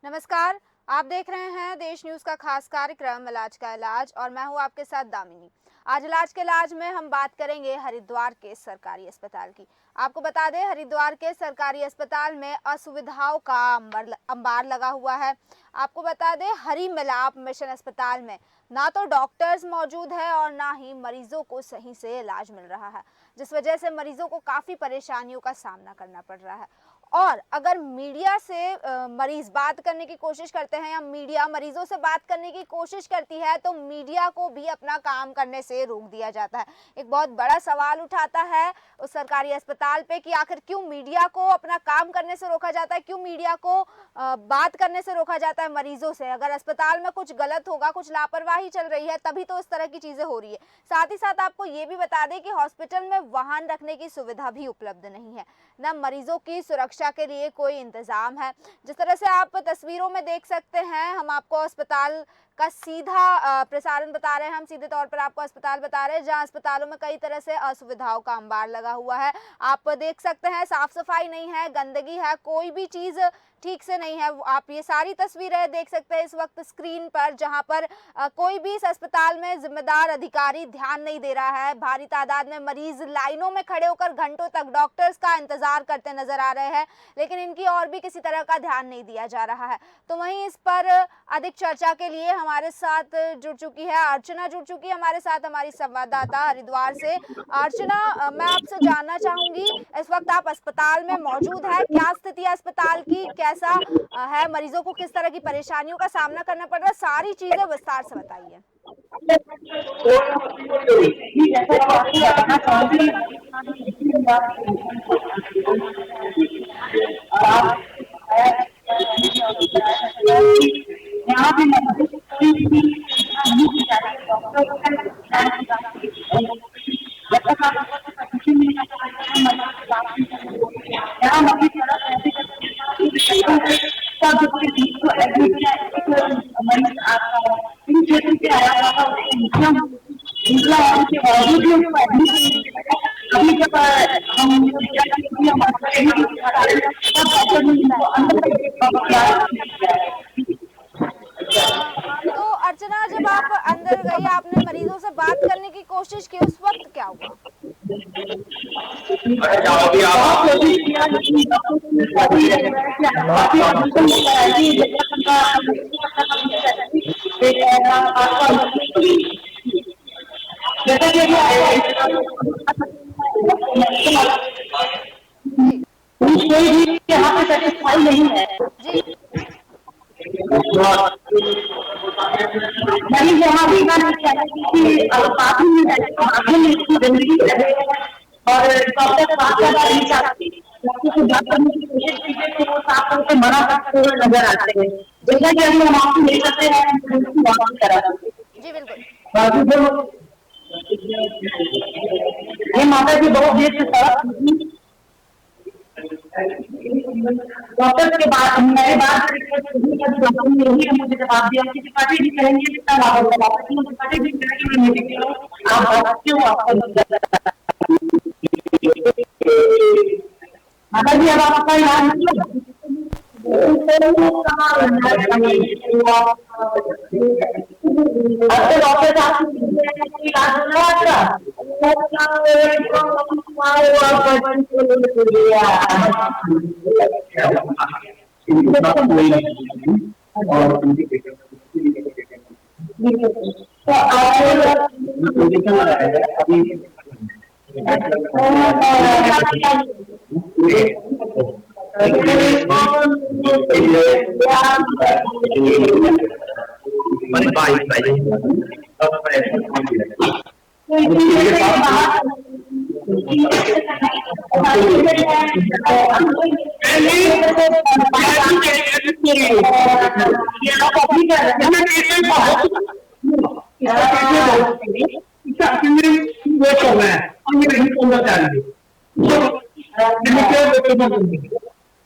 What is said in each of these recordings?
नमस्कार। आप देख रहे हैं देश न्यूज का खास कार्यक्रम इलाज का इलाज और मैं हूं आपके साथ दामिनी। आज इलाज के इलाज में हम बात करेंगे हरिद्वार के सरकारी अस्पताल की। आपको बता दें, हरिद्वार के सरकारी अस्पताल में असुविधाओं का अंबार लगा हुआ है। आपको बता दें, हरि मिलाप मिशन अस्पताल में ना तो डॉक्टर्स मौजूद है और ना ही मरीजों को सही से इलाज मिल रहा है, जिस वजह से मरीजों को काफ़ी परेशानियों का सामना करना पड़ रहा है। और अगर मीडिया से मरीज बात करने की कोशिश करते हैं या मीडिया मरीजों से बात करने की कोशिश करती है, तो मीडिया को भी अपना काम करने से रोक दिया जाता है। एक बहुत बड़ा सवाल उठाता है उस सरकारी अस्पताल पे कि आखिर क्यों मीडिया को अपना काम करने से रोका जाता है, क्यों मीडिया को बात करने से रोका जाता है मरीजों से। अगर अस्पताल में कुछ गलत होगा, कुछ लापरवाही चल रही है, तभी तो इस तरह की चीजें हो रही है। साथ ही साथ आपको ये भी बता दें कि हॉस्पिटल में वाहन रखने की सुविधा भी उपलब्ध नहीं है, न मरीजों की सुरक्षा के लिए कोई इंतजाम है। जिस तरह से आप तस्वीरों में देख सकते हैं, हम आपको अस्पताल का सीधा प्रसारण बता रहे हैं, हम सीधे तौर पर आपको अस्पताल बता रहे हैं, जहां अस्पतालों में कई तरह से असुविधाओं का अंबार लगा हुआ है। आप देख सकते हैं, साफ सफाई नहीं है, गंदगी है, कोई भी चीज ठीक से नहीं है। आप ये सारी तस्वीरें देख सकते हैं इस वक्त स्क्रीन पर, जहां पर कोई भी इस अस्पताल में जिम्मेदार अधिकारी ध्यान नहीं दे रहा है। भारी तादाद में मरीज लाइनों में खड़े होकर घंटों तक डॉक्टर्स का इंतजार करते नजर आ रहे हैं, लेकिन इनकी और भी किसी तरह का ध्यान नहीं दिया जा रहा है। तो वहीं इस पर अधिक चर्चा के लिए हमारे साथ जुड़ चुकी है अर्चना, जुड़ चुकी है हमारे साथ हमारी संवाददाता हरिद्वार से। अर्चना, मैं आपसे जानना चाहूंगी, इस वक्त आप अस्पताल में मौजूद है, क्या स्थिति है अस्पताल की, कैसा है, मरीजों को किस तरह की परेशानियों का सामना करना पड़ रहा है, सारी चीजें विस्तार से बताइए। यहाँ पे कोई भी नहीं की जा रही है। डॉक्टर जब तक आप परमिशन नहीं यहाँ मरीज सब मरीज इन क्षेत्र से आया हुआ था, अभी जब हम तो अर्चना, जब आप अंदर गई, आपने मरीजों से बात करने की कोशिश की, उस वक्त क्या हुआ? जी कोई भी यहाँ पे सेटिस्फाई नहीं है। जी नहीं यहाँ भी ना कि काफी जिंदगी और डॉक्टर से बात करना नहीं चाहती, डॉक्टर से बात करने की कोशिश कीजिए तो वो साफ तौर पे मना करते हुए नजर आते हैं। जैसा कि हम माफी नहीं करते हैं, वापस करा जी बिल्कुल। ये माता जी बहुत देर से सड़क डॉक्टर के बाद मेरे बाद डॉक्टर ने यही मुझे जवाब दिया कि त्रिपाठी जी कहेंगे कितना लाभ होगा, त्रिपाठी जी कहेंगे मैं मेडिकल आप क्यों आपका माता जी अब आपका इलाज डॉक्टर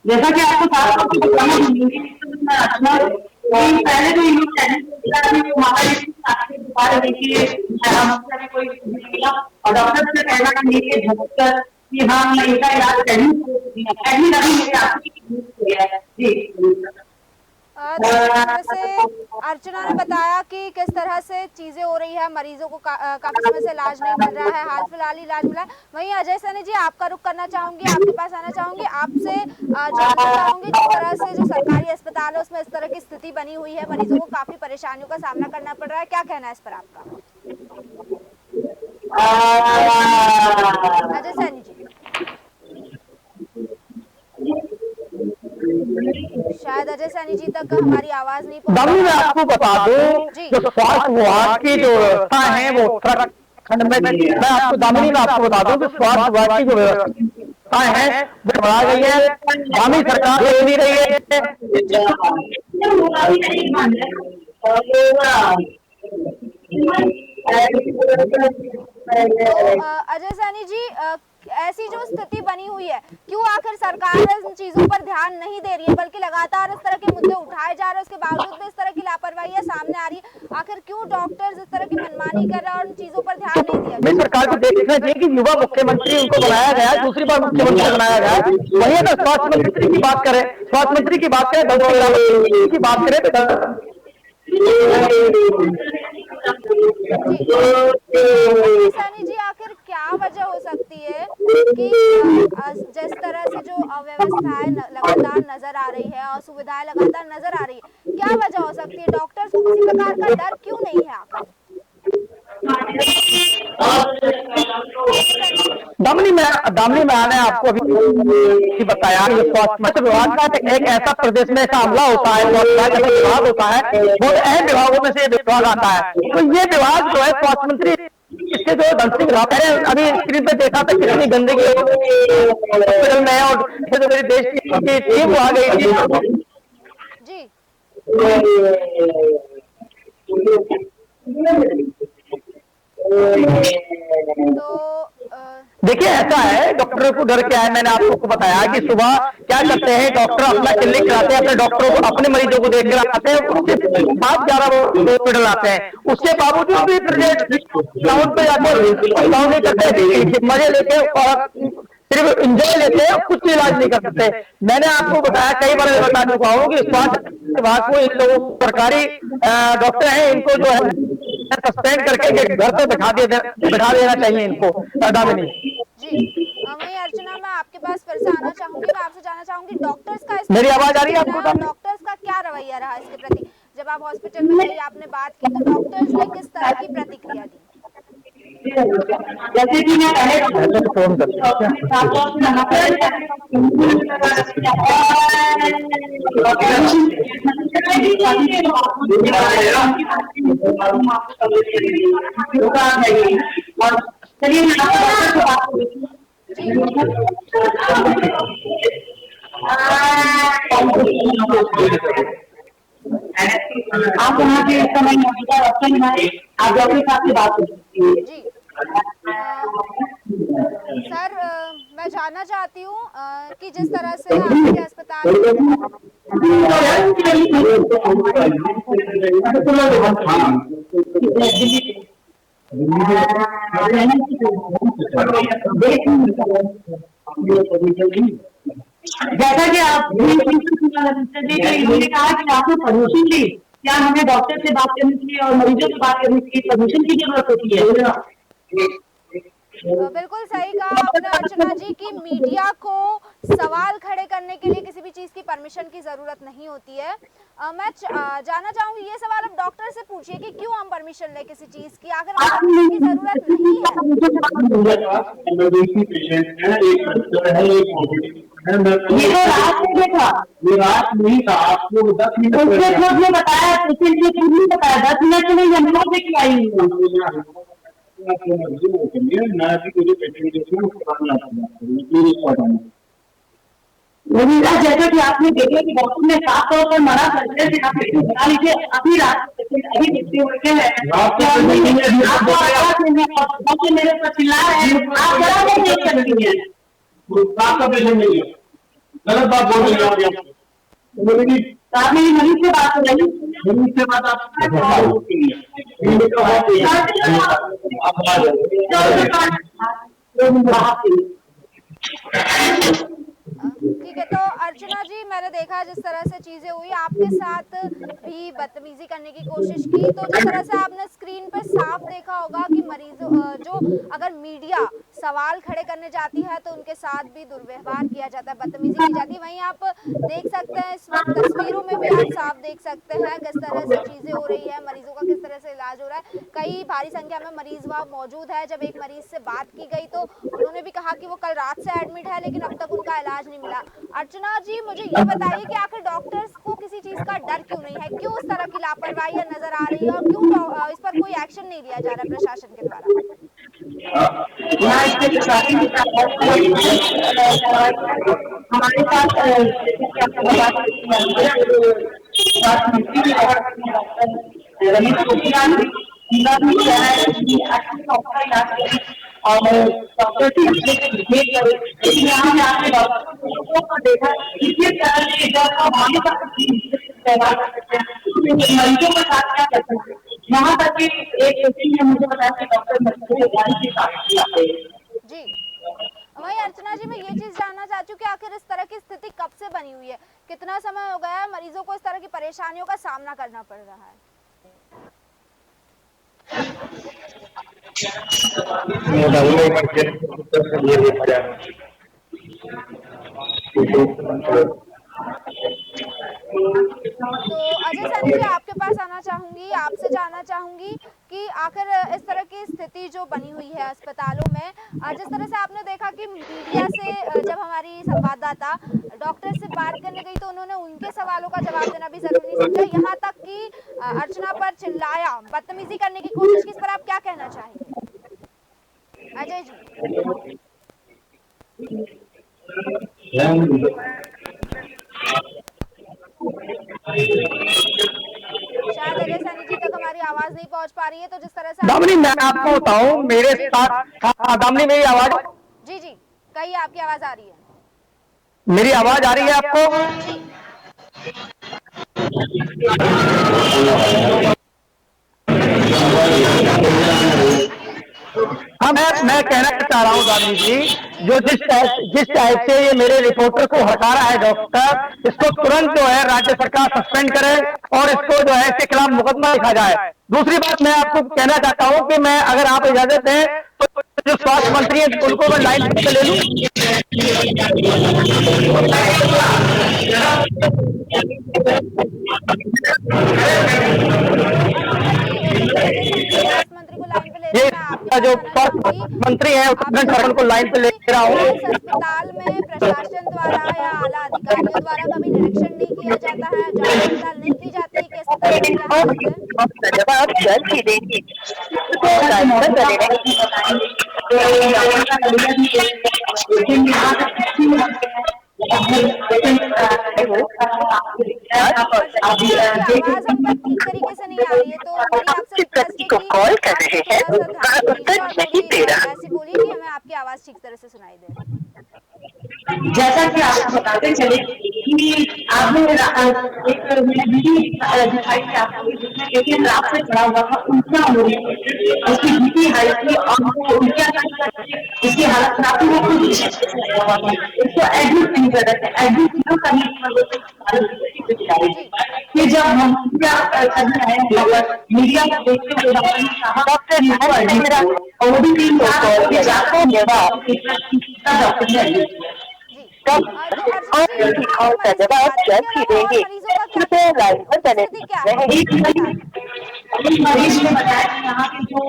जैसा कि आपको पहले तो दोबारा देखिए कोई और डॉक्टर से कहना झटकर कि हाँ मैं इसका इलाज जैसे अर्चना ने बताया कि किस तरह से चीजें हो रही है, मरीजों को काफी समय से इलाज नहीं मिल रहा है, हाल फिलहाल ही इलाज मिला है। वहीं अजय सैनी जी, आपका रुख करना चाहूंगी, आपके पास आना चाहूंगी, आपसे जानना चाहूंगी जिस तरह से जो सरकारी अस्पताल है उसमें इस तरह की स्थिति बनी हुई है, मरीजों को काफी परेशानियों का सामना करना पड़ रहा है, क्या कहना है इस पर आपका? अजय सैनी जी, शायद अजय सैनी जी तक हमारी आवाज नहीं पहुंच मैं आपको बता दूं, जो स्वास्थ्य विभाग की जो व्यवस्था है वो उत्तराखंड में, मैं आपको दामिनी में आपको बता दूं कि स्वास्थ्य विभाग की जो व्यवस्था है वो बढ़ा गई है, दामिनी सरकार ले नहीं रही है। अजय सैनी जी, ऐसी जो स्थिति बनी हुई है, क्यों आखिर सरकार इन चीजों पर ध्यान नहीं दे रही है, बल्कि लगातार इस तरह के मुद्दे उठाए जा रहे हैं, उसके बावजूद भी इस तरह की लापरवाही सामने आ रही है? आखिर क्यों डॉक्टर्स इस तरह की मनमानी कर रहे हैं और इन चीजों पर ध्यान नहीं दिया? नहीं, सरकार को देखना चाहिए कि युवा मुख्यमंत्री उनको बनाया गया है, दूसरी बार मुख्यमंत्री बनाया गया है। वही अगर स्वास्थ्य मंत्री की बात करें, स्वास्थ्य मंत्री की बात करें, की बात करें तो सैनी जी, आखिर क्या वजह हो सकती है कि जिस तरह से जो अव्यवस्थाएं लगातार नजर आ रही है, असुविधाएं लगातार नजर आ रही है, क्या वजह हो सकती है? डॉक्टर्स को किसी प्रकार का डर क्यों नहीं है आखिर? दामिनी में आने आपको अभी बताया कि स्वास्थ्य विभाग का एक ऐसा प्रदेश में ऐसा हमला होता है, विभाग होता है, बहुत अहम विभागों में से ये विभाग आता है। तो ये विभाग जो है स्वास्थ्य मंत्री इसके जो धन सिंह रावत, अभी स्क्रीन पे देखा था कितनी गंदगी हॉस्पिटल में है, और जो मेरी देश की टीम आ गई थी जी। तो देखिए ऐसा है, डॉक्टरों को डर क्या है, मैंने आपको बताया कि सुबह क्या करते हैं डॉक्टर, अपना क्लिनिक कराते हैं, अपने डॉक्टरों को, अपने मरीजों को देख कर आते हैं, उसके बाद 11 हॉस्पिटल आते हैं, उसके बावजूद भी ग्राउंड पे जाकर नहीं करते, मजे लेते और सिर्फ इंजॉय लेते हैं, कुछ भी इलाज नहीं कर सकते। मैंने आपको बताया, कई बार बता चुका हूँ कि स्वास्थ्य विभाग को, इन लोगों सरकारी डॉक्टर हैं, इनको जो है सस्पेंड करके घर पे बैठा देना चाहिए इनको। दामिनी जी, वहीं अर्चना, मैं आपके पास फिर से आना चाहूंगी, मैं आपसे जानना चाहूंगी डॉक्टर्स का, मेरी आवाज आ रही है आपको? डॉक्टर्स का क्या रवैया रहा इसके प्रति? जब आप हॉस्पिटल में गई, आपने बात की, तो डॉक्टर्स ने किस तरह की प्रतिक्रिया दी? जैसे कि मैं पहले फोन आप यहाँ के इस समय मौजूदा ऑप्शन है, आप डॉक्टर साहब से बात कर सकती है। जी सर, मैं जानना चाहती हूँ कि जिस तरह से आपके अस्पताल जैसा कि आप इन्होंने कहा कि आपको परमिशन दी, क्या हमें डॉक्टर से बात करनी चाहिए और मरीजों से बात करनी चाहिए, परमिशन की जरूरत होती है? बिल्कुल सही कहा आपने अर्चना जी की मीडिया को सवाल खड़े करने के लिए किसी भी चीज की परमिशन की जरूरत नहीं होती है। मैं जानना चाहूंगी, ये सवाल अब डॉक्टर से पूछिए कि क्यों हम परमिशन ले किसी चीज की, अगर परमिशन की जरूरत नहीं है। इमरजेंसी पेशेंट है, एक है, एक ये तो रात में था, ये रात नहीं था, आपको 10 मिनट उसने खुद ने बताया, पेशेंट ने खुद नहीं बताया, 10 मिनट में हम से क्यों आई जैसा कि आपने देखे कि डॉक्टर ने साफ तौर पर मना कर दिया कि आप पेशेंट बना लीजिए, अभी रात अभी देखते हुए मेरे पर चिल्ला रहे हैं, आप जरा नहीं देख सकती है, गलत बात बोल रही है आप मेरी मरीज से बात कर रही, मरीज से बात आप ठीक ठीक है, तो अर्चना जी मैंने देखा जिस तरह से चीजें हुई, आपके साथ भी बदतमीजी करने की कोशिश की, तो जिस तरह से आपने स्क्रीन पर साफ देखा होगा कि मरीजों जो अगर मीडिया सवाल खड़े करने जाती है तो उनके साथ भी दुर्व्यवहार किया जाता है, बदतमीजी की जाती है। वहीं आप देख सकते हैं इस वक्त तस्वीरों में भी आप साफ देख सकते हैं किस तरह से चीजें हो रही है, मरीजों का किस तरह से इलाज हो रहा है। कई भारी संख्या में मरीज वहाँ मौजूद है। जब एक मरीज से बात की गई तो उन्होंने भी कहा कि वो कल रात से एडमिट है लेकिन अब तक उनका इलाज नहीं मिला। अर्चना जी मुझे ये बताइए कि आखिर डॉक्टर्स को किसी चीज का डर क्यों नहीं है, क्यों इस तरह की लापरवाही नजर आ रही है और क्यों इस पर कोई एक्शन नहीं लिया जा रहा है प्रशासन के द्वारा? यहाँ इसके प्रशासन के साथ हमारे पास जैसे कि आपको बता स्वास्थ्य मंत्री भी डॉक्टर रमेश पोखरियाल उनका भी कहना है कि अच्छे डॉक्टर इलाज करें और डॉक्टर से अच्छे से बिहेव करें। लेकिन यहाँ पे आपने डॉक्टरों को देखा किसी तरह से जब हमारे पास व्यवहार कर सकते हैं मरीजों के साथ क्या कर सकते हैं। यहाँ तक कि एक व्यक्ति ने मुझे बताया कि डॉक्टर मरीजों को गाड़ी के साथ जाते हैं। जी वही अर्चना जी मैं ये चीज जानना चाहती हूँ कि आखिर इस तरह की स्थिति कब से बनी हुई है, कितना समय हो गया है मरीजों को इस तरह की परेशानियों का सामना करना पड़ रहा है? तो अजय सैनी जी आपके पास आना चाहूंगी, आपसे जानना चाहूंगी कि आखिर इस तरह की स्थिति जो बनी हुई है अस्पतालों में, जिस तरह से आपने देखा कि मीडिया से जब हमारी संवाददाता डॉक्टर से बात करने गई तो उन्होंने उनके सवालों का जवाब देना भी जरूरी नहीं समझा, यहाँ तक कि अर्चना पर चिल्लाया, बदतमीजी करने की कोशिश की। इस पर आप क्या कहना चाहेंगे अजय जी? शायद अजय सैनी जी तक हमारी आवाज नहीं पहुंच पा रही है, तो जिस तरह से दामिनी मैं आपको बताऊं मेरे साथ, हाँ दामिनी मेरी आवाज, जी जी कहिए आपकी आवाज आ रही है। मेरी आवाज आ रही है आपको? जी हाँ मैं कहना चाह रहा हूँ दामिनी जी, जो जिस टाइप से ये मेरे रिपोर्टर को हटा रहा है डॉक्टर, इसको तुरंत जो है राज्य सरकार सस्पेंड करे और इसको जो है इसके खिलाफ मुकदमा लिखा जाए। दूसरी बात मैं आपको कहना चाहता हूँ कि मैं अगर आप इजाजत दें तो जो स्वास्थ्य मंत्री है उनको मैं लाइन पे ले लूं। स्वास्थ्य मंत्री को लाइन पे ले रहे ये हैं, मैं आपके जो पास आना चाहूंगी। मंत्री है उत्तराखंड शासन को लाइन पे ले रहा हूँ। इस अस्पताल में प्रशासन द्वारा या आला अधिकारियों द्वारा कभी निरीक्षण नहीं किया जाता है, जांच पड़ताल नहीं की जाती है, किस तरह से क्या हालत है? जवाब जल्द ही देंगे। आवाज हम तक ठीक तरीके से नहीं आ रही है, तो मेरी आपसे रिक्वेस्ट है कि कॉल कर रहे हैं थोड़ा सा ध्यान दीजिए और नहीं दे थोड़ी रहा। ऐसे बोलिए कि हमें आपकी आवाज ठीक तरह से सुनाई दे। जैसा कि आपको बताते चले कि आपने एक वीडियो दिखाई थी आपको जिसमें एक रात से खड़ा हुआ था, उल्टा हो रही थी, उसकी बीपी हाई थी और वो उल्टा उसकी हालत खराब थी, वो खुद उसको एडमिट नहीं कर रहे थे, एडमिट क्यों करने की वजह से फिर जब हम करने आए मीडिया को देखते हुए डॉक्टर ने कहा और वो भी 3 डॉक्टर ने एडमिट का जवाब जल्द ही देंगे। कृपया लाइन पर बने रहें। मरीज ने बताया कि यहाँ के जो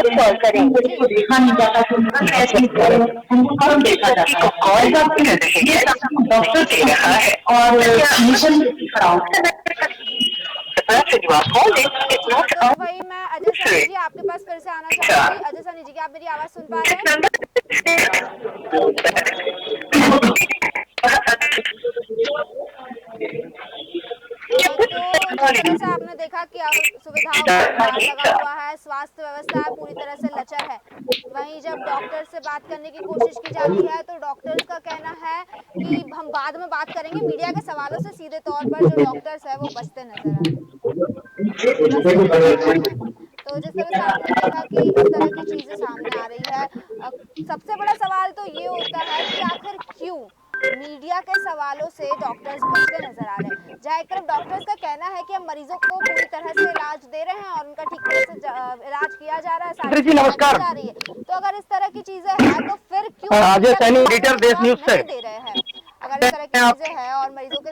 कॉल करें उसको देखा नहीं जाता, उनको कम देखा जाता है, डॉक्टर दे रहा है और मिशन खड़ा होता है। तो वही मैं अजय सैनी जी आपके पास फिर से आना चाहूंगी। अजय सैनी जी, क्या आप मेरी आवाज सुन पा रहे हैं? तो जिस तरह से आपने देखा कि सुविधाओं का अभाव लगा हुआ है, स्वास्थ्य व्यवस्था पूरी तरह से लचर है, वहीं जब डॉक्टर से बात करने की कोशिश की जाती है तो डॉक्टर्स का कहना है कि हम बाद में बात करेंगे, मीडिया के सवालों से सीधे तौर पर जो डॉक्टर्स है वो बचते नजर आ रहे हैं। तो तो जिस तरह से आपने देखा कि इस तरह की चीजें सामने आ रही है, सबसे बड़ा सवाल तो ये होता है कि आखिर क्यों मीडिया के सवालों से डॉक्टर्स बचते नजर आ रहे हैं। जहाँ एक तरफ डॉक्टर्स का कहना है कि हम मरीजों को पूरी तरह से इलाज दे रहे हैं और उनका ठीक तरह से इलाज किया जा रहा है, सारी मंत्री जी सुविधाएं दी नमस्कार। जा रही है, तो अगर इस तरह की चीजें हैं तो फिर क्यों अजय मीडिया के सैनी, सवालों एडिटर का देश जवाब न्यूज से। नहीं दे रहे हैं? अगर इस तरह की चीजें हैं और मरीजों के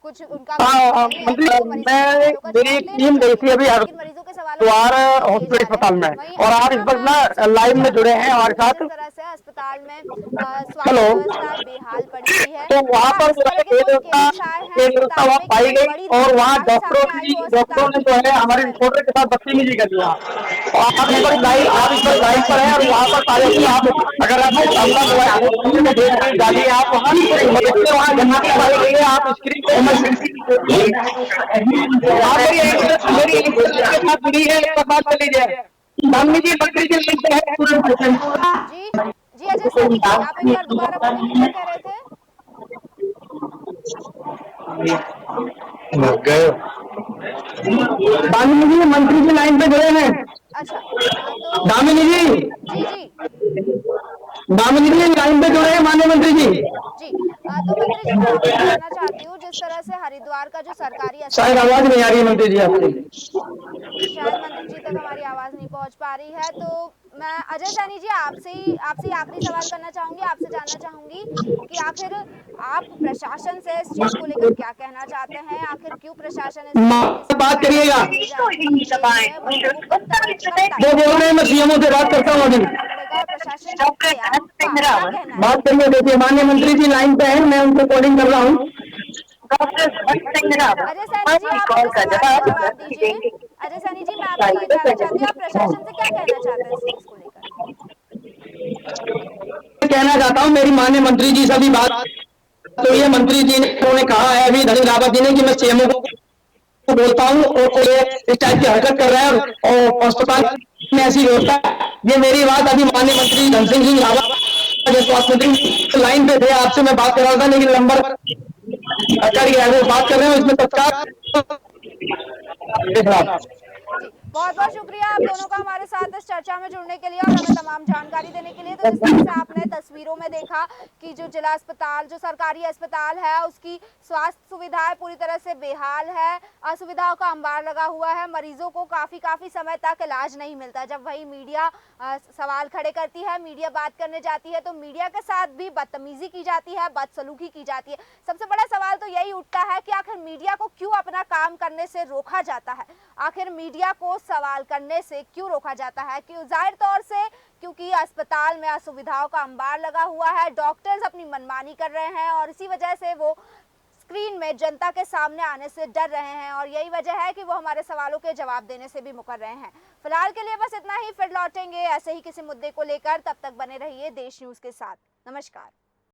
कुछ उनका नहीं है मंत्री, कि वो मरीजों के मैं सवालों का मेरी जवाब एक देना टीम गई चाहिए, थी अभी लेकिन मरीजों के सवालों का हरिद्वार जवाब नहीं दिए हॉस्पिटल जा रहे अस्पताल हैं। में, वहीं और आप इस अगर वक्त मैं आपसे ना लाइव में जानना जुड़े हैं हमारे चाहूँ कि जिस साथ। तरह से अस्पताल में हेलो। स्वास्थ्य व्यवस्था बेहाल पड़ी हुई है, तो वहाँ क्या पर इस जो तरह है के कोई केसेस आए हैं बेव्यवस्था अस्पताल वहाँ में कि पाई कोई गई, बड़ी और वहाँ लापरवाही सामने आई हो डॉक्टरों अस्पताल ने की जो है उस हमारे समय में? रिपोर्टर के साथ बदतमीजी कर दिया। और आप इस वक्त लाइव पर हैं, और वहाँ पर सारे की आप अगर आप अपना मोबाइल में देख रहे डालिए, आप वहाँ वहाँ जहाँ पे पाई गई है, आप स्क्रीन पे आप मेरी एक के साथ जुड़ी है, एक बात कर लीजिए। माननीय जी, मंत्री जी लिंक पे है तुरंत। जी जी, अजय सैनी जी, आप एक बार दोबारा बोलेंगे, क्या कह रहे थे? गए दामिनी जी, मंत्री जी लाइन पे जुड़े हैं। अच्छा, तो दामिनी जी, जी जी दामिनी जी लाइन पे जुड़े हैं माननीय मंत्री जी। जी, तो मंत्री जी मैं आपसे जानना चाहती हूँ, जिस तरह से हरिद्वार का जो सरकारी शायद अस्पताल आवाज है, नहीं आ रही है मंत्री जी आपकी। शायद मंत्री जी तक हमारी आवाज नहीं पहुंच पा रही है, तो मैं अजय सैनी जी आपसे ही आखिरी सवाल करना चाहूंगी, आपसे जानना चाहूंगी कि आखिर आप प्रशासन से इस चीज को लेकर क्या कहना चाहते हैं? आखिर क्यों प्रशासन इस तरह की बात सुविधाएं करिएगा। दी जाने के लिए मरीजों को कतराई वो जा बोल रही रहे हैं, है? मैं सीएमओ से किस बात तरह करता से हूँ इलाज अभी। करना पड़ेगा और प्रशासन पे आपका क्या कहना है? बात करिए, देखिए माननीय मंत्री जी लाइन पे हैं, मैं उनको कॉलिंग कर रहा हूँ। अजय सैनी जी, आप मुझे सवाल का जवाब दीजिए। अजय सैनी जी, मैं आपसे ये जानना चाहती हूँ, आप प्रशासन से क्या कहना चाहते हैं इस चीज को लेकर? कहना चाहता हूँ, मेरी माननीय मंत्री जी से अभी बात तो ये मंत्री जी ने उन्होंने कहा है अभी धनी रावत जी ने कि मैं सीएमओ को बोलता हूँ, और कोई इस टाइप की हरकत कर रहा है और अस्पताल में ऐसी व्यवस्था। ये मेरी बात अभी माननीय मंत्री धन सिंह रावत जो स्वास्थ्य मंत्री लाइन पे थे, आपसे मैं बात कर रहा था, लेकिन नंबर कट गया। वो बात कर रहे हैं इसमें तत्काल जी जी, बहुत बहुत शुक्रिया आप दोनों का हमारे साथ इस चर्चा में जुड़ने के लिए और हमें तमाम जानकारी देने के लिए। तो जिस तरह से आपने तस्वीरों में देखा कि जो जिला अस्पताल, जो सरकारी अस्पताल है, उसकी स्वास्थ्य सुविधाएं पूरी तरह से बेहाल है, असुविधाओं का अंबार लगा हुआ है, मरीजों को काफी समय तक इलाज नहीं मिलता। जब वही मीडिया सवाल खड़े करती है, मीडिया बात करने जाती है, तो मीडिया के साथ भी बदतमीजी की जाती है, बदसलूकी की जाती है। सबसे बड़ा सवाल तो यही उठता है कि आखिर मीडिया को क्यों अपना काम करने से रोका जाता है? आखिर मीडिया को सवाल करने से क्यों रोका जाता है? क्यों? जाहिर तौर से क्योंकि अस्पताल में असुविधाओं का अंबार लगा हुआ है, डॉक्टर्स अपनी मनमानी कर रहे हैं और इसी वजह से वो स्क्रीन में जनता के सामने आने से डर रहे हैं, और यही वजह है कि वो हमारे सवालों के जवाब देने से भी मुकर रहे हैं। फिलहाल के लिए बस इतना ही, फिर लौटेंगे ऐसे ही किसी मुद्दे को लेकर। तब तक बने रहिए देश न्यूज के साथ। नमस्कार।